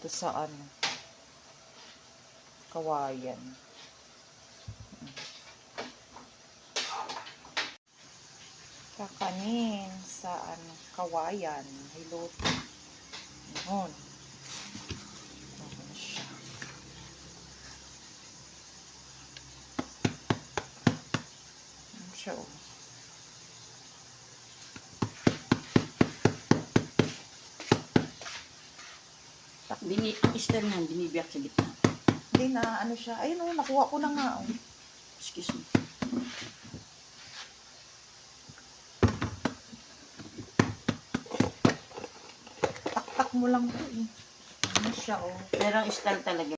to sa ano, kawayan. Kakanin sa ano, kawayan. Hiluto. Yun. Ano siya. Ano siya, oh. Ang style niyan, binibiyak sa gitna. Hindi na, ano siya. Ayun, oh, nakuha ko na nga, oh. Excuse me. Tak mo lang to, eh. Ano siya, oh. Pero ang style talaga.